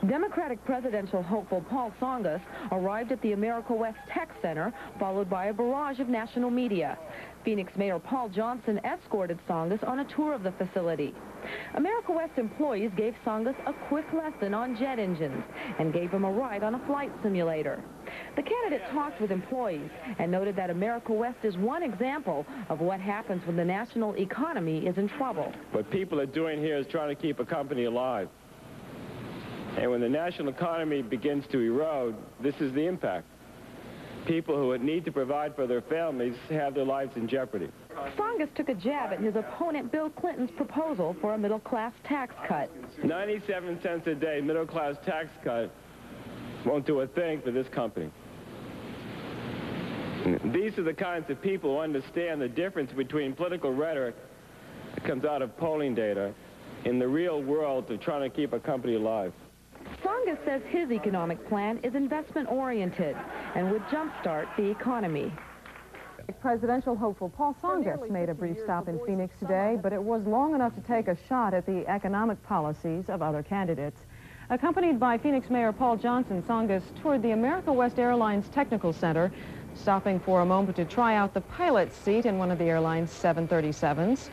Democratic presidential hopeful Paul Tsongas arrived at the America West Tech Center, followed by a barrage of national media. Phoenix Mayor Paul Johnson escorted Tsongas on a tour of the facility. America West employees gave Tsongas a quick lesson on jet engines and gave him a ride on a flight simulator. The candidate talked with employees and noted that America West is one example of what happens when the national economy is in trouble. What people are doing here is trying to keep a company alive. And when the national economy begins to erode, this is the impact. People who would need to provide for their families have their lives in jeopardy. Tsongas took a jab at his opponent Bill Clinton's proposal for a middle-class tax cut. 97 cents a day middle-class tax cut won't do a thing for this company. These are the kinds of people who understand the difference between political rhetoric that comes out of polling data in the real world of trying to keep a company alive. Tsongas says his economic plan is investment-oriented and would jumpstart the economy. Presidential hopeful Paul Tsongas made a brief stop in Phoenix today, but it was long enough to take a shot at the economic policies of other candidates. Accompanied by Phoenix Mayor Paul Johnson, Tsongas toured the America West Airlines Technical Center, stopping for a moment to try out the pilot's seat in one of the airline's 737s.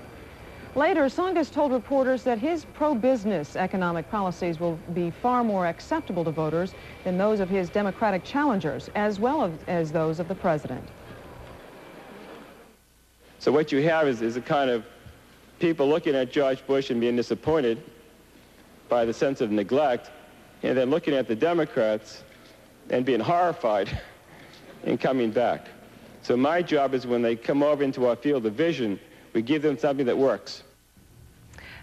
Later, Tsongas told reporters that his pro-business economic policies will be far more acceptable to voters than those of his Democratic challengers, as well as those of the president. So what you have is a kind of people looking at George Bush and being disappointed by the sense of neglect, and then looking at the Democrats and being horrified and coming back. So my job is when they come over into our field of vision, we give them something that works.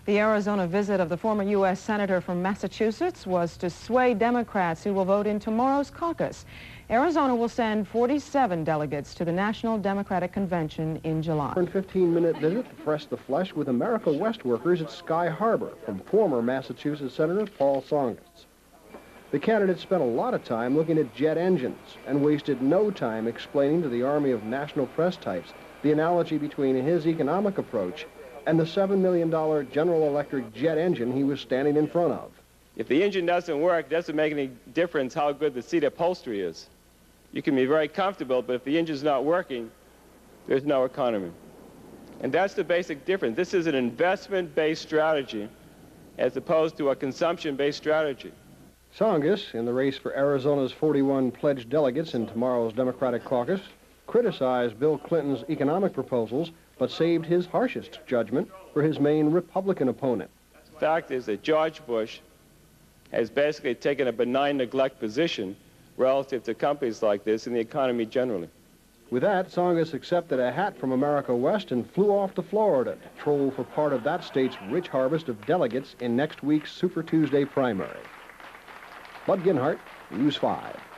The Arizona visit of the former U.S. Senator from Massachusetts was to sway Democrats who will vote in tomorrow's caucus. Arizona will send 47 delegates to the National Democratic Convention in July. A 15-minute visit to press the flesh with America West workers at Sky Harbor from former Massachusetts Senator Paul Tsongas. The candidate spent a lot of time looking at jet engines and wasted no time explaining to the army of national press types the analogy between his economic approach and the $7 million General Electric jet engine he was standing in front of. If the engine doesn't work, it doesn't make any difference how good the seat upholstery is. You can be very comfortable, but if the engine's not working, there's no economy. And that's the basic difference. This is an investment-based strategy as opposed to a consumption-based strategy. Tsongas, in the race for Arizona's 41 pledged delegates in tomorrow's Democratic caucus, criticized Bill Clinton's economic proposals, but saved his harshest judgment for his main Republican opponent. The fact is that George Bush has basically taken a benign neglect position relative to companies like this and the economy generally. With that, Tsongas accepted a hat from America West and flew off to Florida to troll for part of that state's rich harvest of delegates in next week's Super Tuesday primary. Bud Ginhart, News 5.